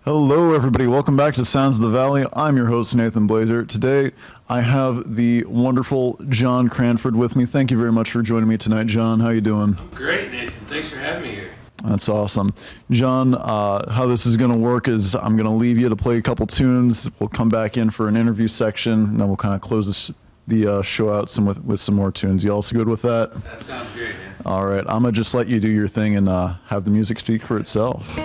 Hello, everybody. Welcome back to Sounds of the Valley. I'm your host, Nathan Blazer. Today, I have the wonderful John Cranford with me. Thank you very much for joining me tonight, John. How you doing? Great, Nathan. Thanks for having me here. That's awesome. John, how this is going to work is I'm going to leave you to play a couple tunes. We'll come back in for an interview section, and then we'll kind of close the show out with some more tunes. You also good with that? That sounds great, man. All right. I'm going to just let you do your thing and have the music speak for itself.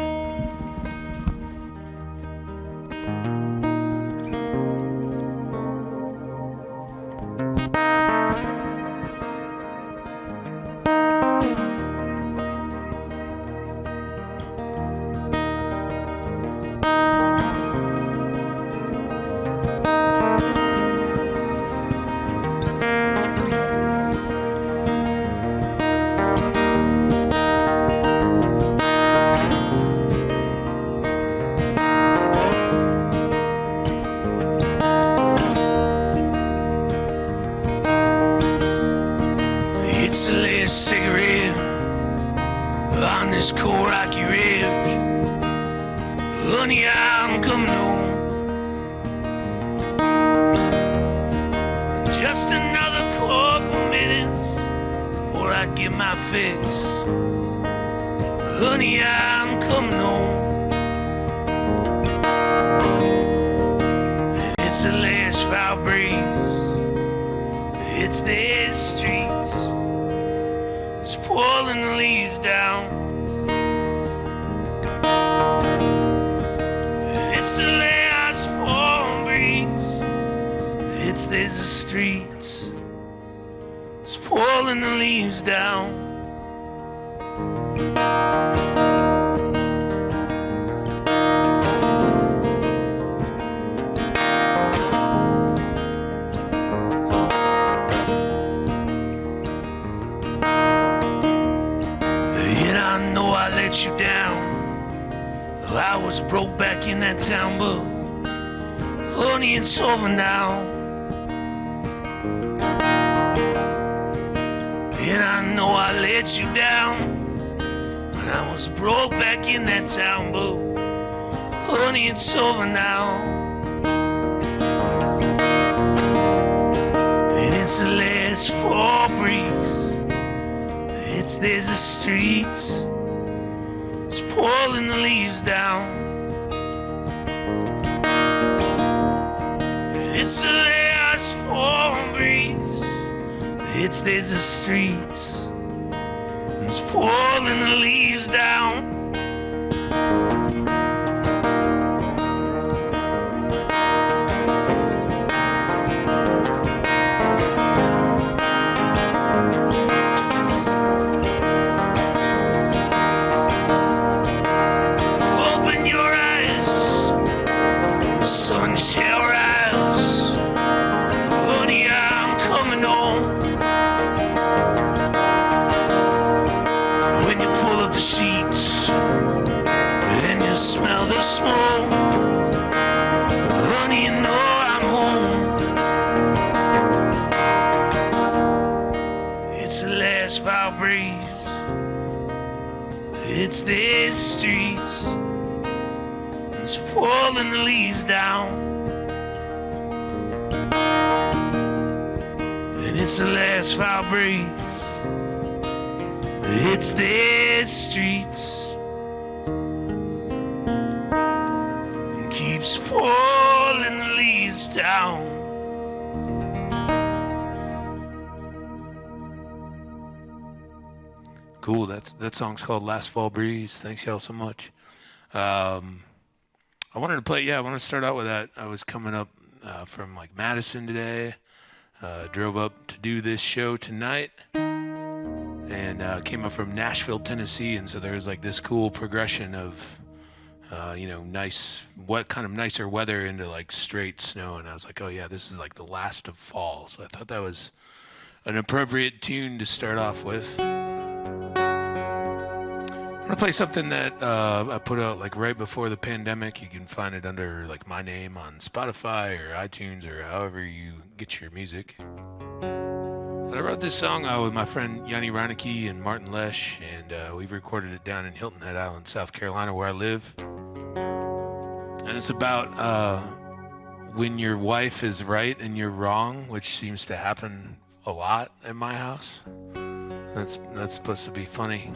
It's the last cigarette on this cold rocky ridge. Honey, I'm coming home. Just another couple minutes before I get my fix. Honey, I'm coming home. And it's the last foul breeze. It's the streets. It's pulling the leaves down. And it's the last fall breeze. It's there's the streets. It's pulling the leaves down. You down. I was broke back in that town, but honey, it's over now. And I know I let you down when I was broke back in that town, but honey, it's over now. And it's the last fall breeze. It's there's the streets. It's pulling the leaves down. And it's the last fall breeze. It's there's the streets. It's pulling the leaves down. Smell the smoke, honey, you know I'm home. It's the last foul breeze. It's these streets. It's pulling the leaves down. And it's the last foul breeze. It's these streets. Keeps pulling the leaves down. Cool. That song's called "Last Fall Breeze." Thanks y'all so much. I wanted to play. Yeah, I want to start out with that. I was coming up from like Madison today. Drove up to do this show tonight, and came up from Nashville, Tennessee, and so there's like this cool progression of. Nice, kind of nicer weather into like straight snow. And I was like, oh yeah, this is like the last of fall. So I thought that was an appropriate tune to start off with. I'm gonna play something that I put out like right before the pandemic. You can find it under like my name on Spotify or iTunes or however you get your music. But I wrote this song with my friend Yanni Reinecke and Martin Lesh, and we've recorded it down in Hilton Head Island, South Carolina, where I live. And it's about when your wife is right and you're wrong, which seems to happen a lot at my house. That's supposed to be funny.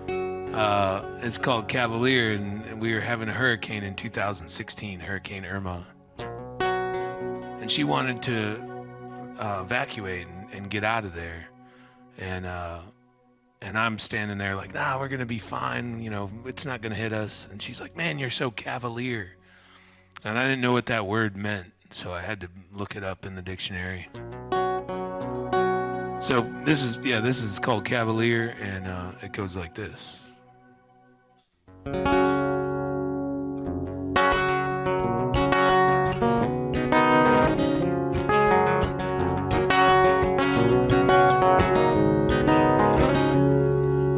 It's called Cavalier, and we were having a hurricane in 2016, Hurricane Irma. And she wanted to evacuate and get out of there. And I'm standing there like, nah, we're going to be fine. You know, it's not going to hit us. And she's like, man, you're so cavalier. And I didn't know what that word meant, so I had to look it up in the dictionary. So this is called Cavalier, and it goes like this.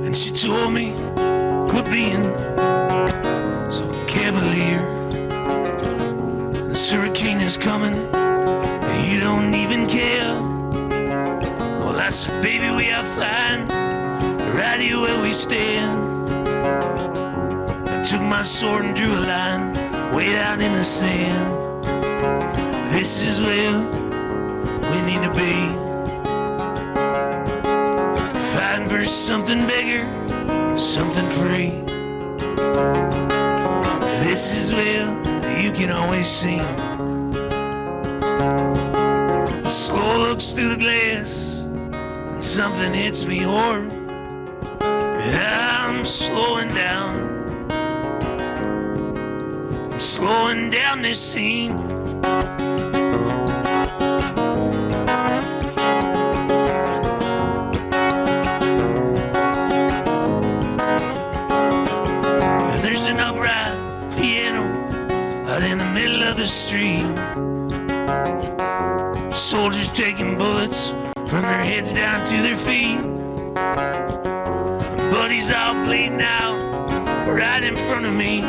And she told me, quit being so cavalier. This hurricane is coming, and you don't even care. Well, I said, baby, we are fine, right here where we stand. I took my sword and drew a line, way down in the sand. This is where we need to be, fighting for something bigger, something free. This is where you can always see. The slow looks through the glass, and something hits me hard. And I'm slowing down. I'm slowing down this scene. And there's an upright piano out in the middle of the street. Soldiers taking bullets from their heads down to their feet. And buddies all bleeding out right in front of me.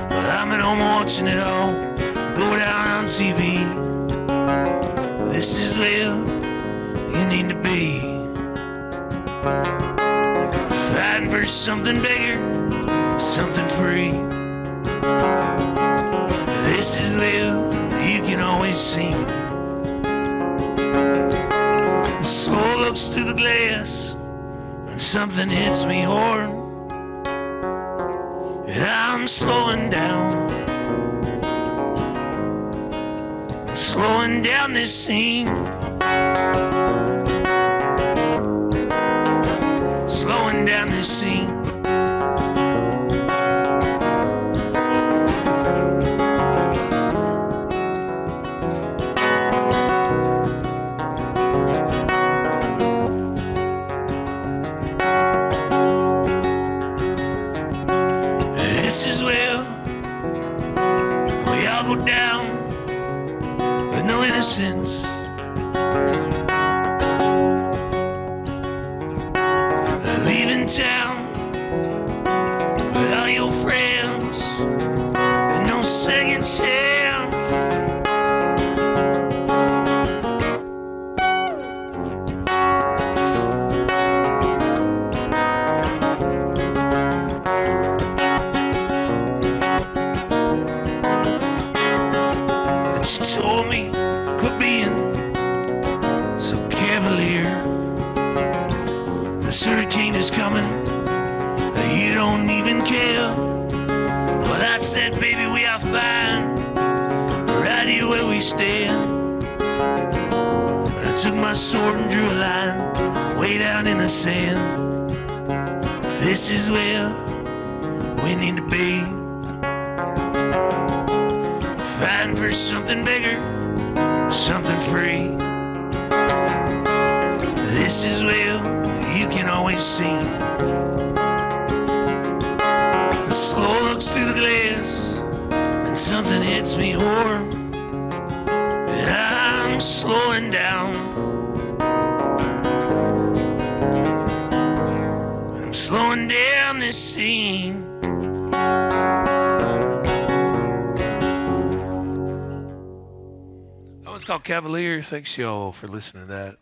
But I'm at home watching it all go down on TV. This is where you need to be, fighting for something bigger, something free. This is where you can always see. The soul looks through the glass, and something hits me hard. And I'm slowing down. I'm slowing down this scene. Slowing down this scene. This is where we all go down with no innocence. Leaving town with all your friends and no second chance. And she told me, quit being so cavalier. This hurricane is coming, you don't even care. But I said, baby, we are fine, right here where we stand. And I took my sword and drew a line, way down in the sand. This is where we need to be, fighting for something bigger, something free. This is where you can always see. The slow looks through the glass, and something hits me hard. And I'm slowing down. I'm slowing down this scene. Oh, it's called Cavalier. Thanks y'all for listening to that.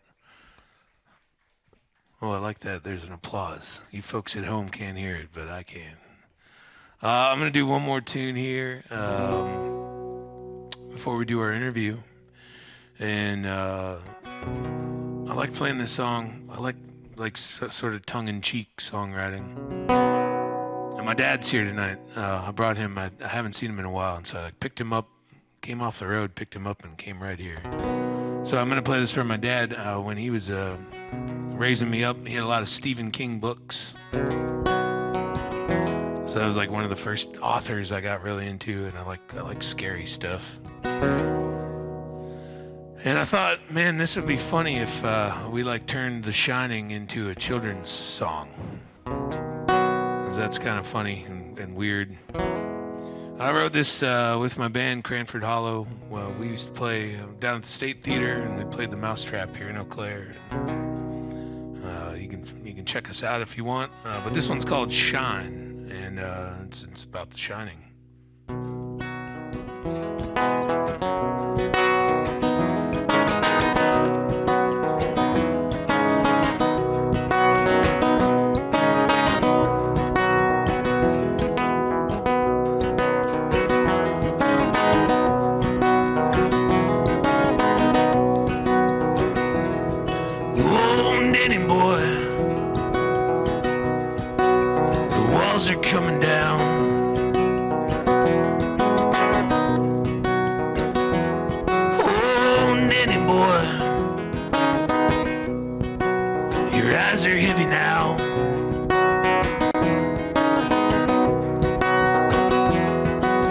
Oh, I like that. There's an applause. You folks at home can't hear it, but I can. I'm going to do one more tune here before we do our interview. And I like playing this song. I like sort of tongue-in-cheek songwriting. And my dad's here tonight. I brought him. I haven't seen him in a while, and so I picked him up, came off the road, picked him up, and came right here. So I'm going to play this for my dad. When he was raising me up, he had a lot of Stephen King books. So that was like one of the first authors I got really into, and I like scary stuff. And I thought, man, this would be funny if we like turned The Shining into a children's song. 'Cause that's kind of funny and weird. I wrote this with my band Cranford Hollow. Well, we used to play down at the State Theater, and we played the Mousetrap here in Eau Claire. You can check us out if you want. But this one's called Shine, and it's about The Shining. Are coming down. Oh, Nanny boy, your eyes are heavy now.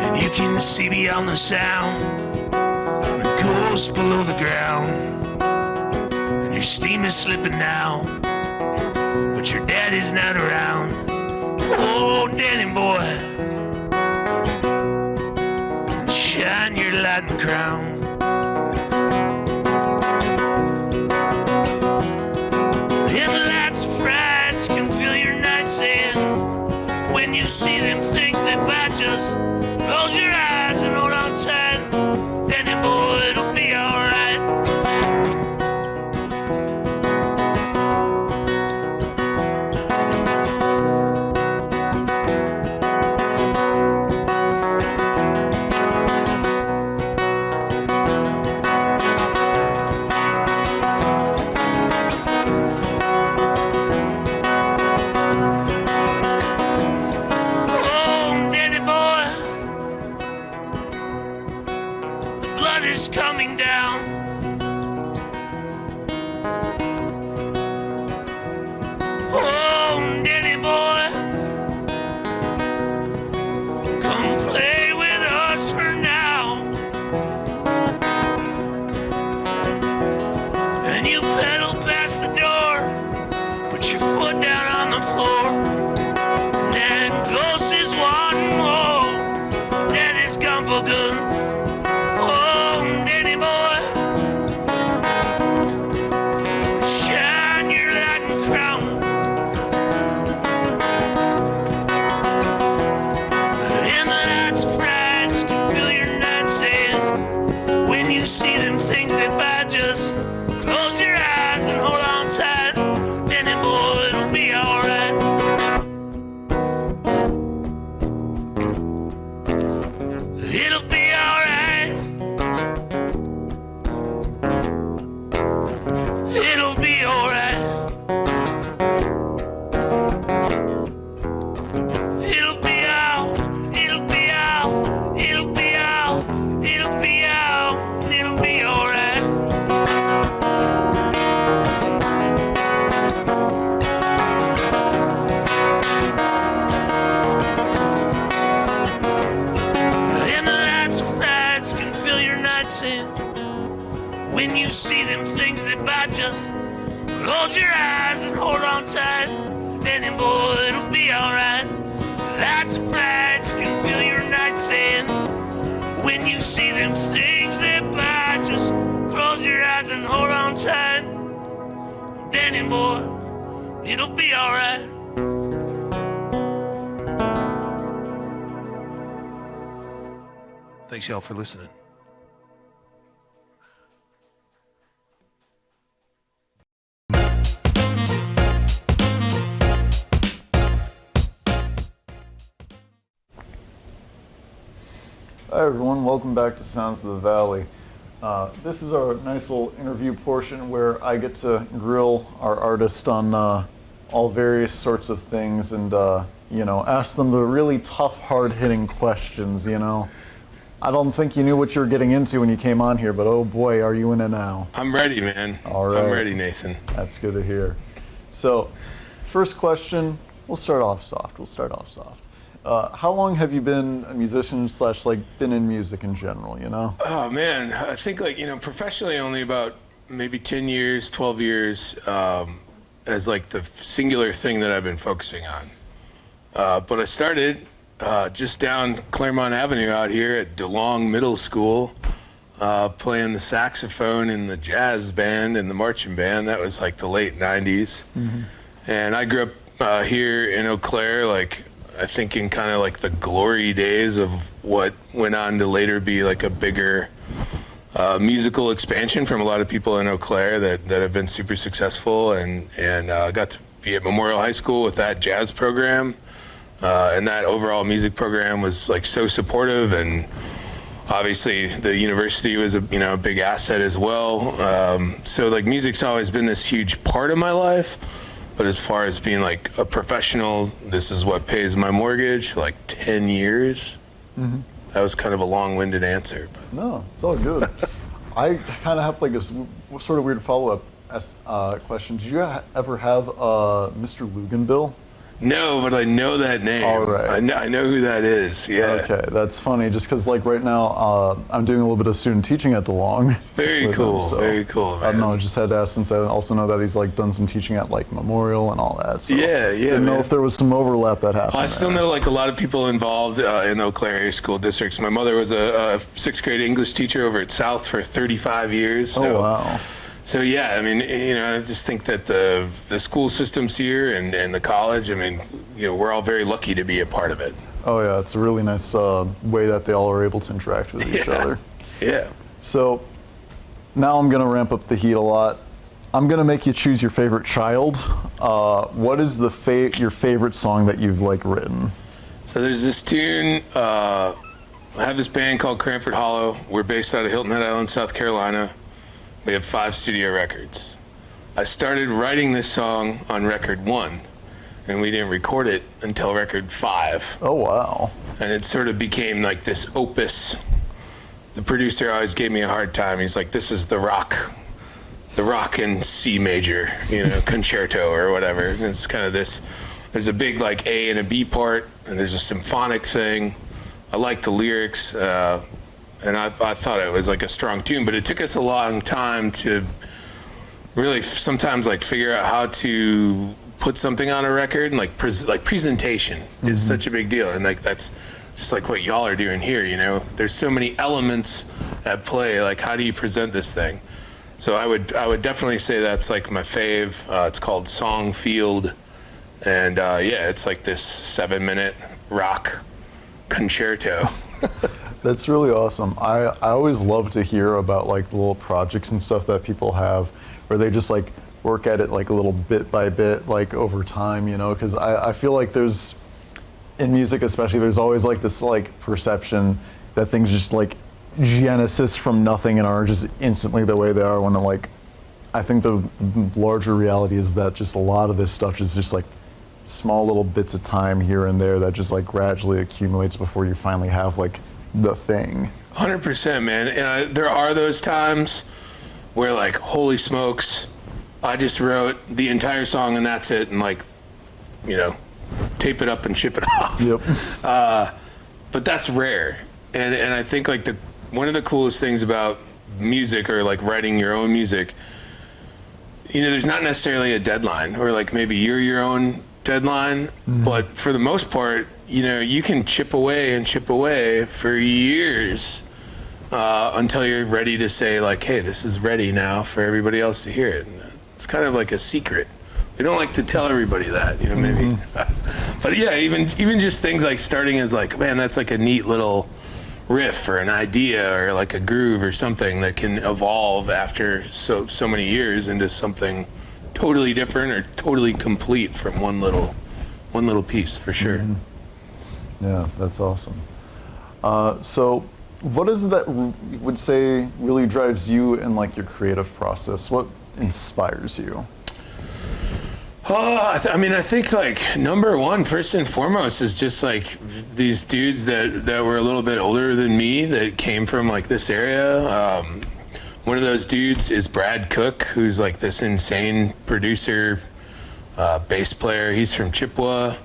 And you can see beyond the sound, the ghost below the ground. And your steam is slipping now, but your daddy's not around. Oh, Danny boy, shine your light and crown. Them lights of frights can fill your nights in. When you see them things that bite, just close your eyes and hold on tight. Danny boy, it'll be alright. Coming down. Oh, Danny boy, come play with us for now. And you pedal past the door, put your foot down on the floor. And that ghost is wanting more. Daddy's gone for good. When you see them things that bite, just close your eyes and hold on tight. Danny boy, it'll be alright. Lots of frights can fill your nights in. When you see them things that bite, just close your eyes and hold on tight. Danny boy, it'll be alright. Thanks y'all for listening. Hi everyone, welcome back to Sounds of the Valley. This is our nice little interview portion where I get to grill our artist on all various sorts of things and, ask them the really tough, hard-hitting questions, I don't think you knew what you were getting into when you came on here, but oh boy, are you in it now. I'm ready, man. All right. I'm ready, Nathan. That's good to hear. So, first question, we'll start off soft. How long have you been a musician / been in music in general, Oh man, I think professionally only about maybe 10 years, 12 years as the singular thing that I've been focusing on. But I started just down Claremont Avenue out here at DeLong Middle School, playing the saxophone in the jazz band and the marching band. That was the late 90s. Mm-hmm. And I grew up here in Eau Claire, I think in kind of the glory days of what went on to later be a bigger musical expansion from a lot of people in Eau Claire that have been super successful, and got to be at Memorial High School with that jazz program, and that overall music program was so supportive, and obviously the university was a big asset as well. So music's always been this huge part of my life. But as far as being a professional, this is what pays my mortgage, 10 years. Mm-hmm. That was kind of a long-winded answer. But. No, it's all good. I kind of have a sort of weird follow-up question. Did you ever have Mr. Luganbill? No, but I know that name. All right. I know who that is, yeah. Okay, that's funny, just because right now I'm doing a little bit of student teaching at DeLong. Very cool, very cool, man. I don't know, I just had to ask since I also know that he's done some teaching at Memorial and all that. So yeah, didn't know if there was some overlap that happened. I still know a lot of people involved in Eau Claire area school districts. My mother was a 6th grade English teacher over at South for 35 years. So. Oh, wow. So yeah, I mean, I just think that the school systems here and the college, we're all very lucky to be a part of it. Oh yeah, it's a really nice way that they all are able to interact with each other. Yeah. So now I'm gonna ramp up the heat a lot. I'm gonna make you choose your favorite child. What is your favorite song that you've written? So there's this tune. I have this band called Cranford Hollow. We're based out of Hilton Head Island, South Carolina. We have 5 studio records. I started writing this song on record 1, and we didn't record it until record 5. Oh, wow. And it sort of became this opus. The producer always gave me a hard time. He's like, this is the rock in C major, concerto or whatever. And it's kind of this, there's a big A and a B part, and there's a symphonic thing. I like the lyrics. And I thought it was a strong tune, but it took us a long time to really sometimes figure out how to put something on a record, and presentation is such a big deal, and that's just what y'all are doing here. There's so many elements at play. How do you present this thing? So I would definitely say that's my fave. It's called Song Field, and it's this 7-minute rock concerto. That's really awesome. I always love to hear about the little projects and stuff that people have where they just work at it a little bit by bit over time, because I feel there's in music especially there's always this perception that things just genesis from nothing and are just instantly the way they are when I think the larger reality is that just a lot of this stuff is just small little bits of time here and there that just gradually accumulates before you finally have the thing. 100%, man. And there are those times where holy smokes, I just wrote the entire song and that's it, and tape it up and ship it off. Yep. But that's rare. And I think one of the coolest things about music or writing your own music, there's not necessarily a deadline, or maybe you're your own deadline, but for the most part, you can chip away for years until you're ready to say hey, this is ready now for everybody else to hear it. And it's kind of a secret. We don't like to tell everybody that, maybe. But yeah, even just things starting as man, that's a neat little riff or an idea or a groove or something that can evolve after so many years into something totally different or totally complete from one little piece, for sure. Yeah, that's awesome. So What is it that you would say really drives you in like your creative process? What inspires you? I mean, I think like number one, first and foremost, is just like these dudes that were a little bit older than me that came from like this area. One of those dudes is Brad Cook, who's like this insane producer, bass player. He's from Chippewa.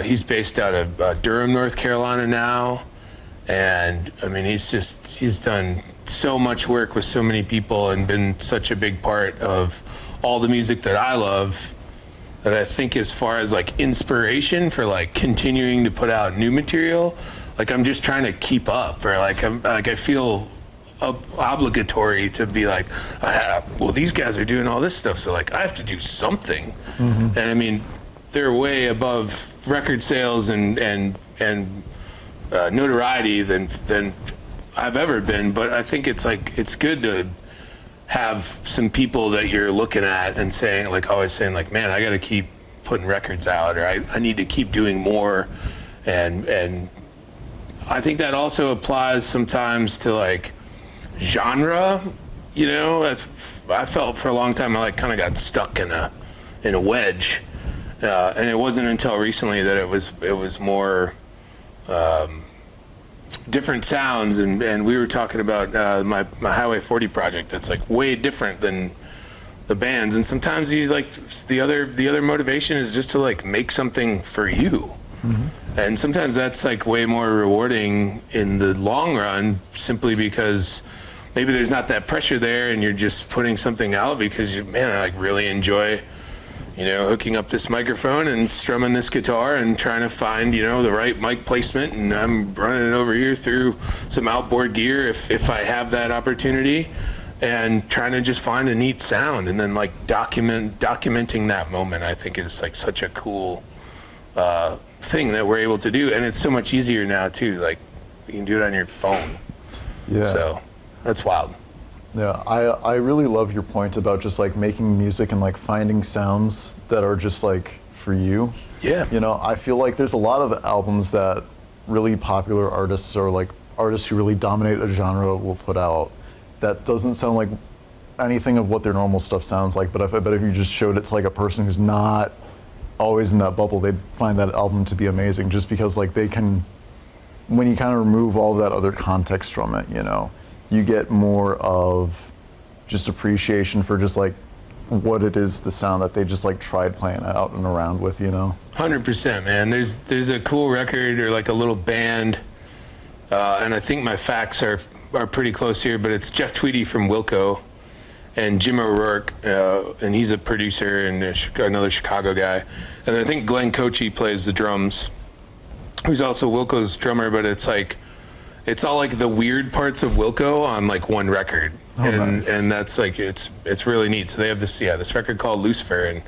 He's based out of Durham, North Carolina now. And I mean, he's done so much work with so many people and been such a big part of all the music that I love, that I think as far as like inspiration for like continuing to put out new material, like I'm just trying to keep up, or like I feel obligatory to be like, well, these guys are doing all this stuff, so like I have to do something. And I mean, they're way above record sales and notoriety than I've ever been, but I think it's like it's good to have some people that you're looking at and saying, like always saying like, man, I got to keep putting records out, or I need to keep doing more. And I think that also applies sometimes to like genre. You know, I felt for a long time I like kind of got stuck in a wedge, and it wasn't until recently that it was more different sounds, and we were talking about my Highway 40 project that's like way different than the bands, and sometimes you like the other motivation is just to like make something for you. And sometimes that's like way more rewarding in the long run, simply because maybe there's not that pressure there and you're just putting something out because I like really enjoy, you know, hooking up this microphone and strumming this guitar and trying to find, you know, the right mic placement, and I'm running it over here through some outboard gear if I have that opportunity, and trying to just find a neat sound, and then like documenting that moment, I think is like such a cool thing that we're able to do. And it's so much easier now too, like you can do it on your phone. Yeah. So that's wild. Yeah, I really love your point about just like making music and like finding sounds that are just like for you. Yeah. You know, I feel like there's a lot of albums that really popular artists or like artists who really dominate a genre will put out that doesn't sound like anything of what their normal stuff sounds like. But I bet if you just showed it to like a person who's not always in that bubble, they'd find that album to be amazing, just because like they can, when you kind of remove all of that other context from it, you know, you get more of just appreciation for just like what it is, the sound that they just like tried playing out and around with, you know. 100%, man. There's a cool record or like a little band, and I think my facts are pretty close here, but it's Jeff Tweedy from Wilco and Jim O'Rourke, and he's a producer and another Chicago guy. And then I think Glenn Cochi plays the drums, who's also Wilco's drummer, but it's like, it's all like the weird parts of Wilco on like one record. Oh, nice. And that's like, it's really neat. So they have this record called Lucifer, and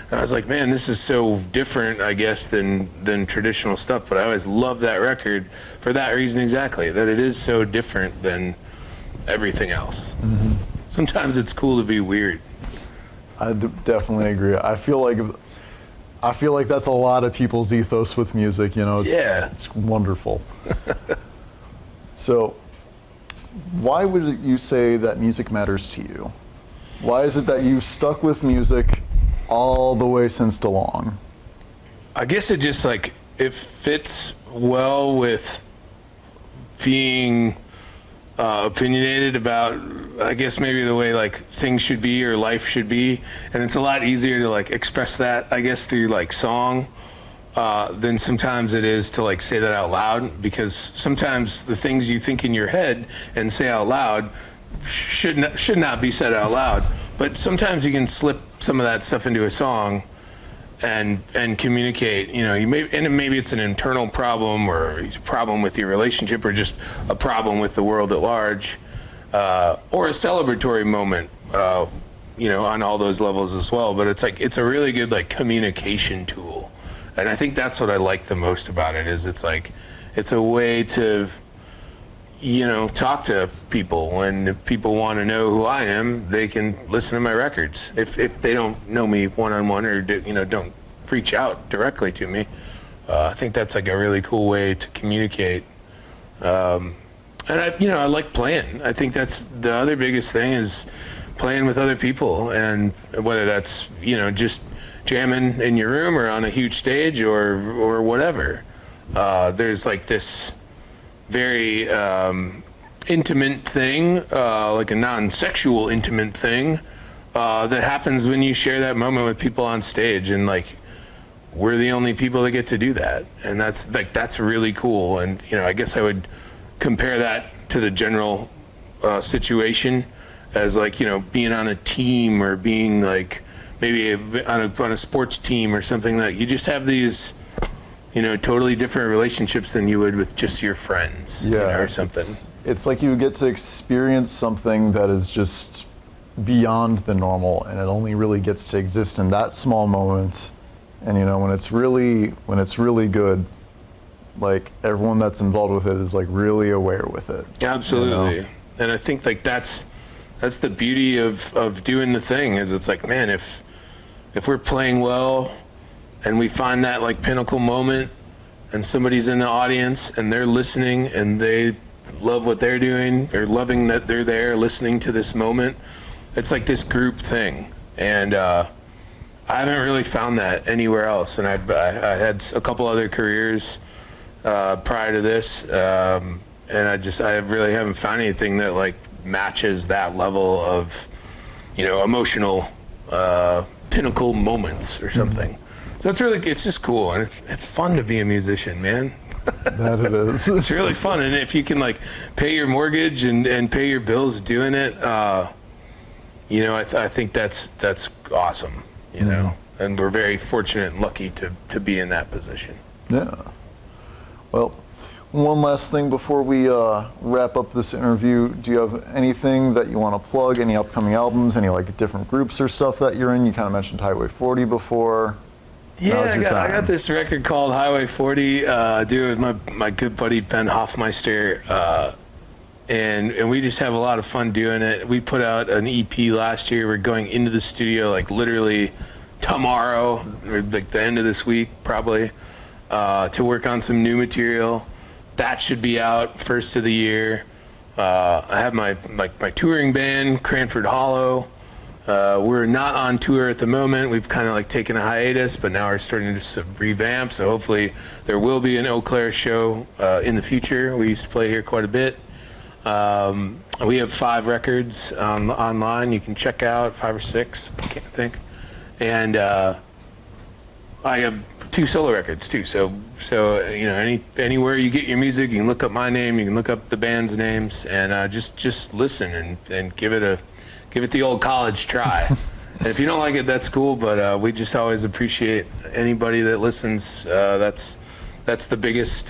I was like, man, this is so different, I guess, than traditional stuff. But I always loved that record for that reason exactly, that it is so different than everything else. Sometimes it's cool to be weird. I definitely agree. I feel like that's a lot of people's ethos with music, you know. It's wonderful. So, why would you say that music matters to you? Why is it that you've stuck with music all the way since DeLong? I guess it just like, it fits well with being opinionated about, I guess maybe the way like things should be or life should be, and it's a lot easier to like express that, I guess, through like song than sometimes it is to like say that out loud, because sometimes the things you think in your head and say out loud should not be said out loud, but sometimes you can slip some of that stuff into a song and communicate, you know, and maybe it's an internal problem or a problem with your relationship or just a problem with the world at large, or a celebratory moment, you know, on all those levels as well. But it's like, it's a really good like communication tool. And I think that's what I like the most about it, is it's like, it's a way to, you know, talk to people. When people want to know who I am, they can listen to my records. If they don't know me one-on-one or, you know, don't reach out directly to me, I think that's like a really cool way to communicate. And I like playing. I think that's the other biggest thing is playing with other people, and whether that's just jamming in your room or on a huge stage or whatever. There's like this very intimate thing, like a non-sexual intimate thing that happens when you share that moment with people on stage, and like we're the only people that get to do that, and that's really cool. And I guess I would compare that to the general situation as like being on a team or being like maybe on a sports team or something, that you just have these totally different relationships than you would with just your friends, or something. It's like you get to experience something that is just beyond the normal, and it only really gets to exist in that small moment. And when it's really good, like everyone that's involved with it is like really aware with it. Absolutely. And I think like that's the beauty of doing the thing, is it's like, man, if we're playing well and we find that like pinnacle moment and somebody's in the audience and they're listening and they love what they're doing, they're loving that they're there listening to this moment, it's like this group thing. And I haven't really found that anywhere else. And I had a couple other careers prior to this, and I really haven't found anything that like matches that level of emotional pinnacle moments or something. So it's just cool, and it's fun to be a musician, man. That it is. It's really fun, and if you can like pay your mortgage and pay your bills doing it, I think that's awesome, and we're very fortunate and lucky to be in that position. Yeah. Well, one last thing before we wrap up this interview. Do you have anything that you want to plug? Any upcoming albums? Any like different groups or stuff that you're in? You kind of mentioned Highway 40 before. Yeah, I got this record called Highway 40. Do it with my good buddy Ben Hoffmeister, and we just have a lot of fun doing it. We put out an EP last year. We're going into the studio like literally tomorrow, or like the end of this week probably, to work on some new material. That should be out first of the year. I have my touring band, Cranford Hollow. We're not on tour at the moment. We've kind of like taken a hiatus, but now we're starting to revamp. So hopefully there will be an Eau Claire show in the future. We used to play here quite a bit. We have 5 records online. You can check out 5 or 6, I can't think. And I have 2 solo records too. So anywhere you get your music, you can look up my name. You can look up the band's names, and just listen and give it the old college try. And if you don't like it, that's cool. But we just always appreciate anybody that listens. That's the biggest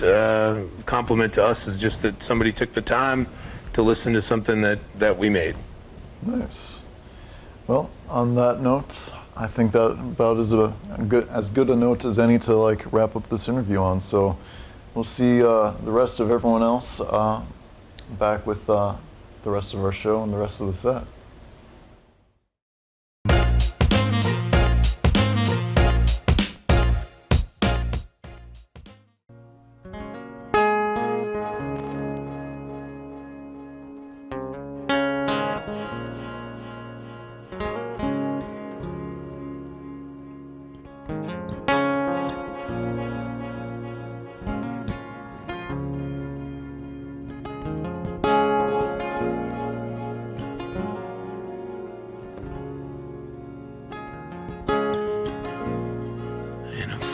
compliment to us, is just that somebody took the time to listen to something that we made. Nice. Well, on that note, I think that about is as good a note as any to like wrap up this interview on. So we'll see the rest of everyone else back with the rest of our show and the rest of the set.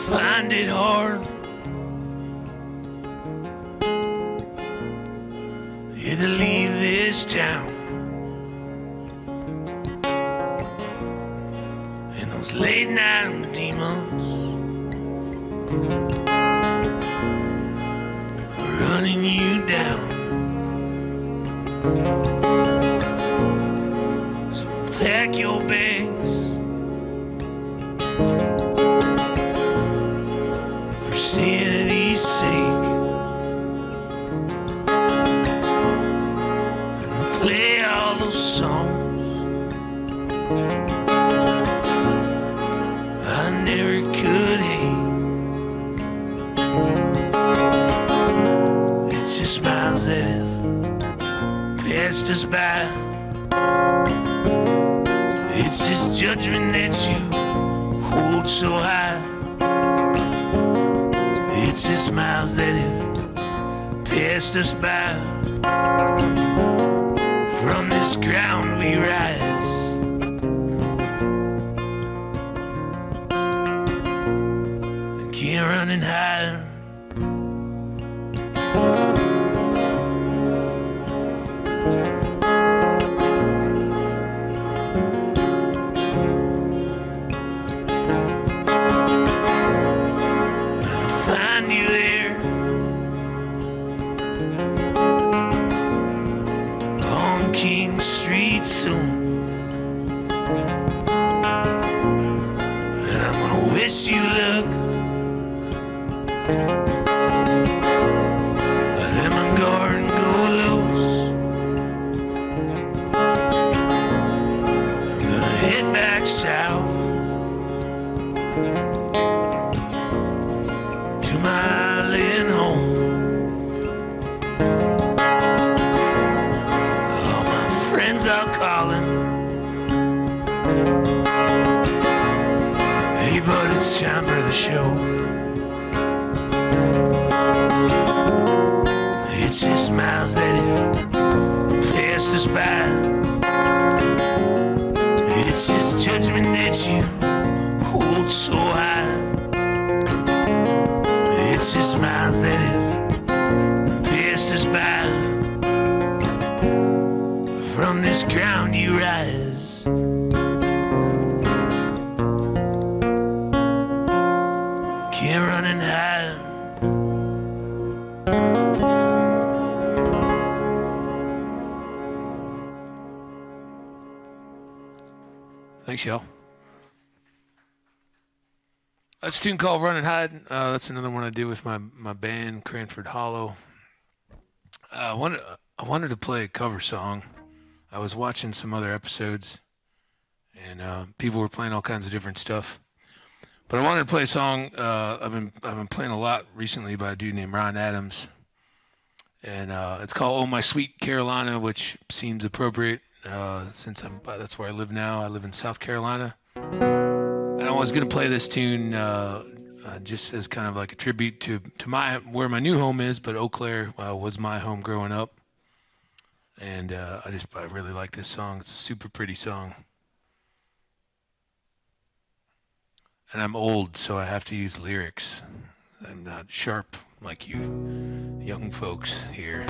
Find it hard, yeah, to leave this town. And those late night demons are running you down. So pack your bags, for sanity's sake, and play all those songs I never could hate. It's just smiles that if passed us by. It's His judgment that you hold so high. It's His smiles that have passed us by. From this ground we rise. And can't run and hide. Soon, and I'm gonna wish you luck. Let my garden go loose. I'm gonna head back south to my island home. All my friends are calling. Hey, but it's time for the show. It's His smiles that have passed us by. It's His judgment that you hold so high. It's His smiles that have passed us by. From this ground you rise. Can't run and hide. Thanks, y'all. That's a tune called Run and Hide. That's another one I did with my band, Cranford Hollow. I wanted to play a cover song. I was watching some other episodes, and people were playing all kinds of different stuff. But I wanted to play a song I've been playing a lot recently by a dude named Ron Adams, and it's called "Oh My Sweet Carolina," which seems appropriate since that's where I live now. I live in South Carolina, and I was gonna play this tune just as kind of like a tribute to where my new home is, but Eau Claire was my home growing up. And I really like this song. It's a super pretty song. And I'm old, so I have to use lyrics. I'm not sharp like you young folks here.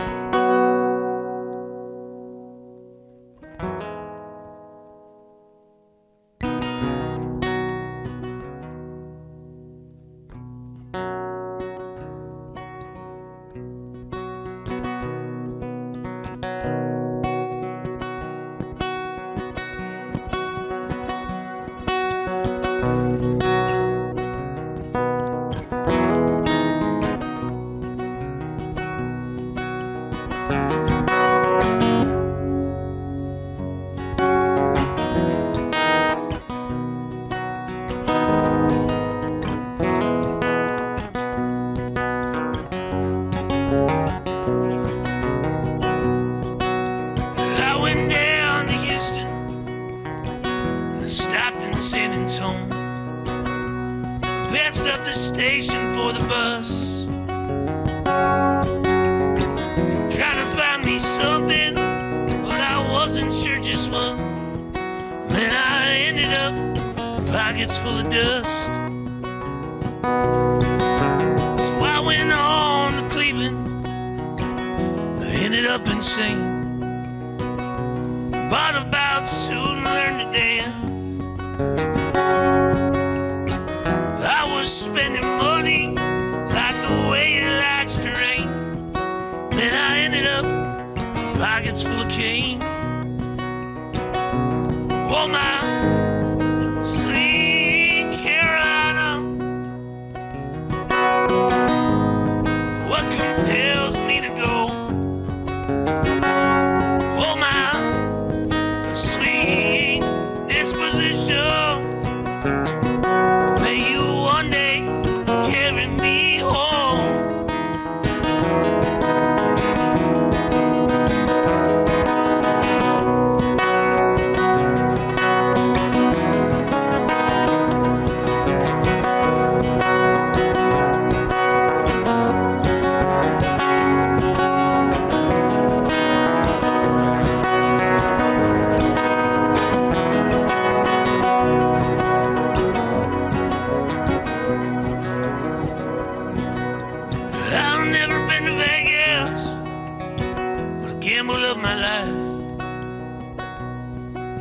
gamble of my life.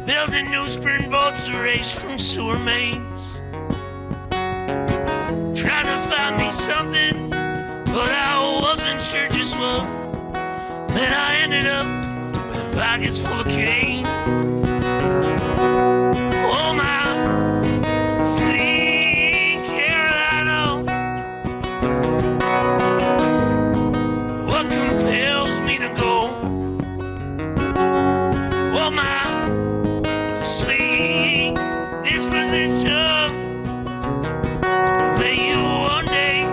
Building new spring boats erased from sewer mains. Trying to find me something, but I wasn't sure just what. Then I ended up with pockets full of cane. Oh my sweet Carolina, what compels me to go? Oh my sweet disposition, may you one day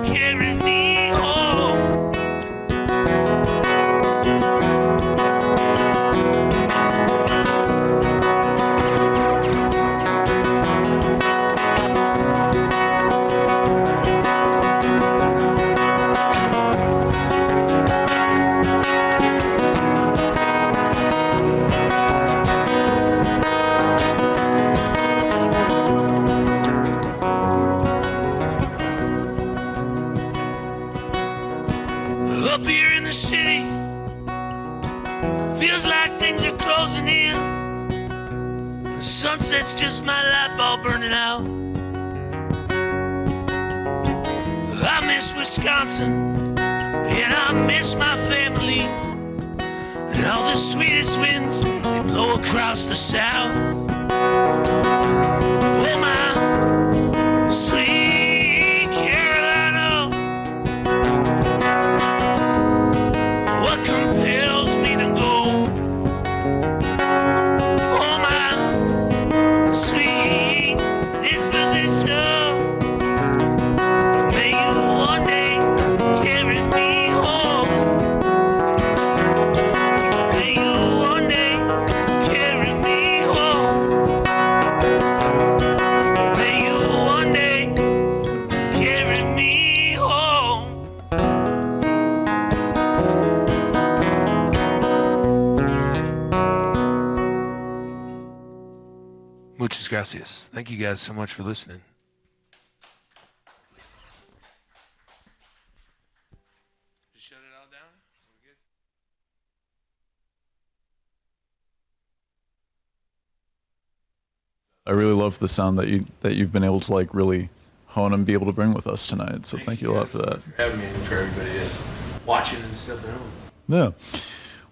carry me home. Up here in the city, feels like things are closing in. The sunset's just my light bulb burning out. I miss Wisconsin, and I miss my family, and all the sweetest winds that blow across the south. Oh my sweet Carolina, what compels me to go? Oh my sweet disposition, may you one day carry me home. May you one day carry me home. May you one day carry me home. Muchas gracias. Thank you guys so much for listening. Shut it all down? We're good? I really love the sound that you've been able to like really hone and be able to bring with us tonight. So thank you a lot for that. For having me and for everybody watching and stuff at home. Yeah.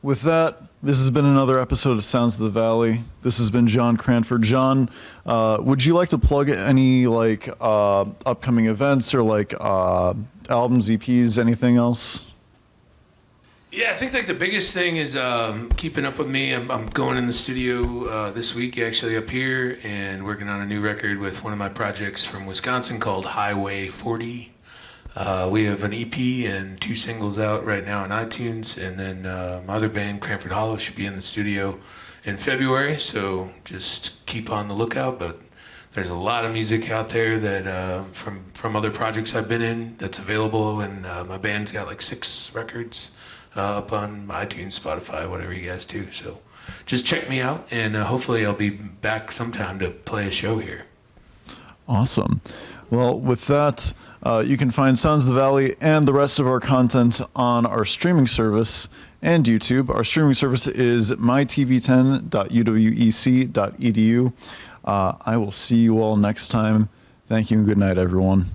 With that, this has been another episode of Sounds of the Valley. This has been John Cranford. John, would you like to plug any like upcoming events or like albums, EPs, anything else? Yeah, I think like the biggest thing is keeping up with me. I'm going in the studio this week actually up here and working on a new record with one of my projects from Wisconsin called Highway 40. We have an EP and 2 singles out right now on iTunes, and then my other band, Cranford Hollow, should be in the studio in February, so just keep on the lookout. But there's a lot of music out there that from other projects I've been in that's available, and my band's got like 6 records up on iTunes, Spotify, whatever you guys do. So just check me out, and hopefully I'll be back sometime to play a show here. Awesome. Well, with that, you can find Sounds of the Valley and the rest of our content on our streaming service and YouTube. Our streaming service is mytv10.uwec.edu. I will see you all next time. Thank you and good night, everyone.